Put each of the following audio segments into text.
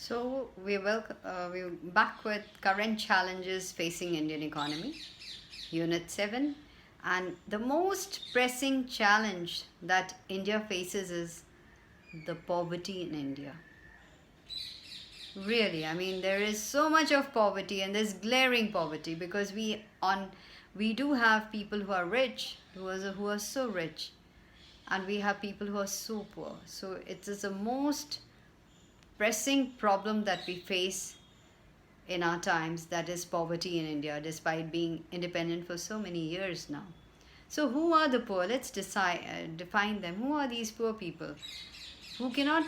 So we're back with current challenges facing Indian economy, Unit 7, and the most pressing challenge that India faces is the poverty in India. Really, I mean there is so much of poverty and there's glaring poverty because we do have people who are rich, who are so rich, and we have people who are so poor. So it is the most pressing problem that we face in our times, that is poverty in India, despite being independent for so many years now. So, who are the poor? Let's define them. Who are these poor people who cannot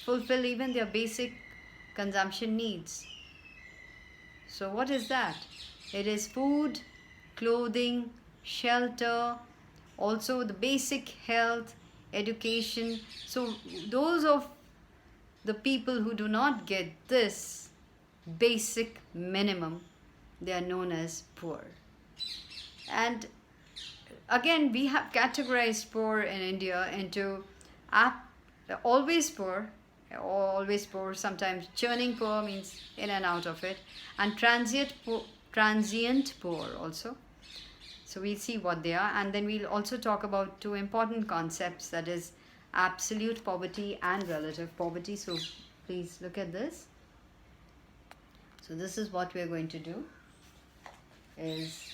fulfill even their basic consumption needs? So, what is that? It is food, clothing, shelter, also the basic health, education. So, those of the people who do not get this basic minimum, they are known as poor. And again, we have categorized poor in India into always poor, sometimes churning poor, means in and out of it, and transient poor also. So we'll see what they are, and then we'll also talk about two important concepts, that is absolute poverty and relative poverty. So please look at this. So this is what we're going to do, is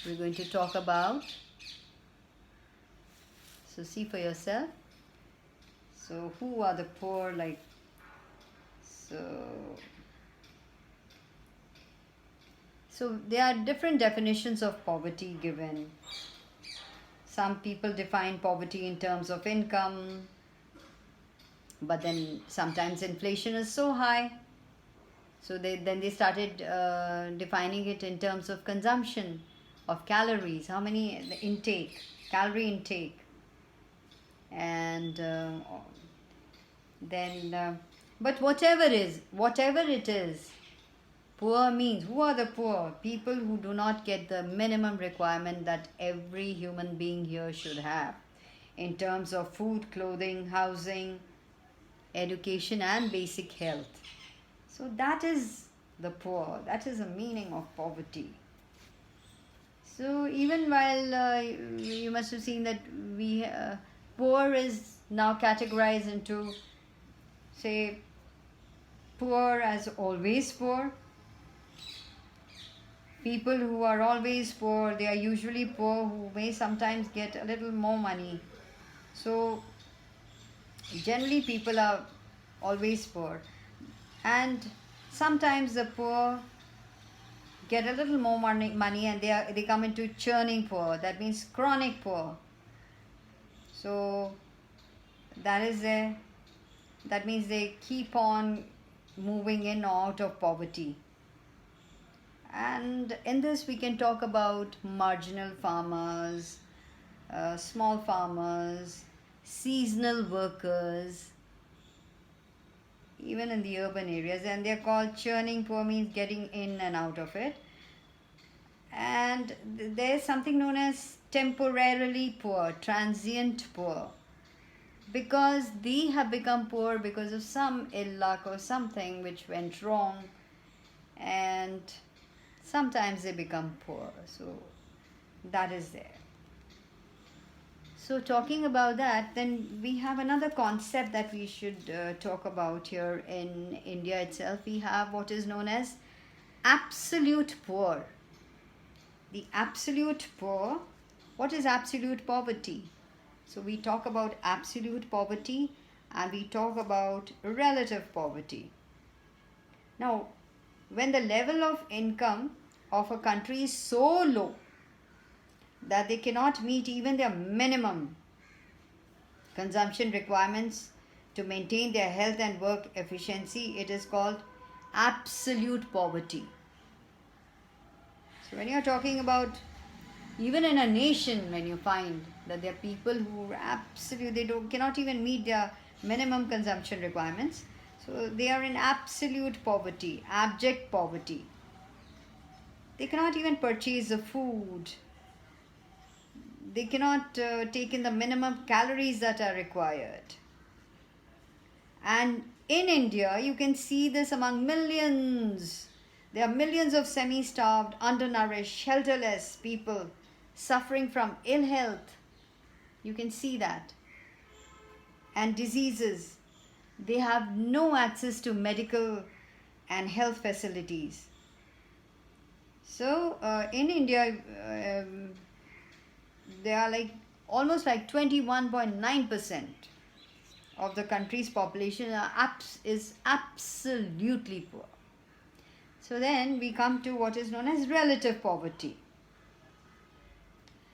we're going to talk about, so see for yourself. So who are the poor, like, so there are different definitions of poverty given. Some people define poverty in terms of income, but then sometimes inflation is so high, so they started defining it in terms of consumption of calories, how many calorie intake, and but whatever it is, poor means, who are the poor? People who do not get the minimum requirement that every human being here should have in terms of food, clothing, housing, education, and basic health. So that is the poor. That is the meaning of poverty. So even while you must have seen that poor is now categorized into, say, poor as always poor. People who are always poor, they are usually poor who may sometimes get a little more money. So generally people are always poor, and sometimes the poor get a little more money and they come into churning poor, that means chronic poor. So that means they keep on moving in or out of poverty. And in this we can talk about marginal farmers, small farmers, seasonal workers, even in the urban areas, and they're called churning poor, means getting in and out of it. And there's something known as temporarily poor, transient poor, because they have become poor because of some ill luck or something which went wrong, and sometimes they become poor. So that is there. So talking about that, then we have another concept that we should talk about here in India itself. We have what is known as absolute poor. The absolute poor. What is absolute poverty? So we talk about absolute poverty and we talk about relative poverty. Now, when the level of income of a country is so low that they cannot meet even their minimum consumption requirements to maintain their health and work efficiency, it is called absolute poverty. So when you are talking about, even in a nation, when you find that there are people who cannot even meet their minimum consumption requirements, so they are in absolute poverty, abject poverty. They cannot even purchase the food. They cannot take in the minimum calories that are required. And in India, you can see this among millions. There are millions of semi starved, undernourished, shelterless people suffering from ill health. You can see that. And diseases. They have no access to medical and health facilities. So, in India, there are like almost like 21.9% of the country's population is absolutely poor. So then we come to what is known as relative poverty.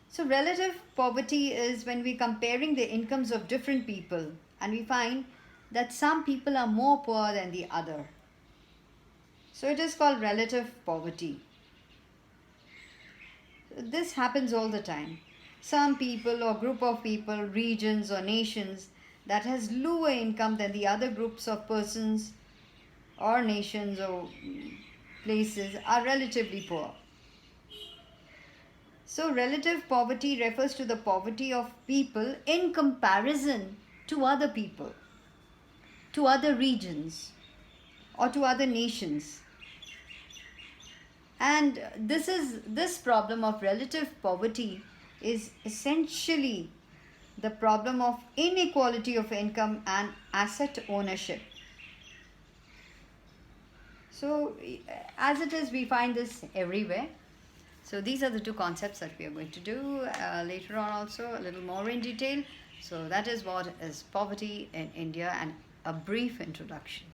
So relative poverty is when we're comparing the incomes of different people and we find that some people are more poor than the other. So it is called relative poverty. This happens all the time. Some people or group of people, regions or nations that has lower income than the other groups of persons or nations or places are relatively poor. So relative poverty refers to the poverty of people in comparison to other people, to other regions or to other nations. And this problem of relative poverty is essentially the problem of inequality of income and asset ownership. So as it is, we find this everywhere. So these are the two concepts that we are going to do later on also a little more in detail. So that is what is poverty in India and a brief introduction.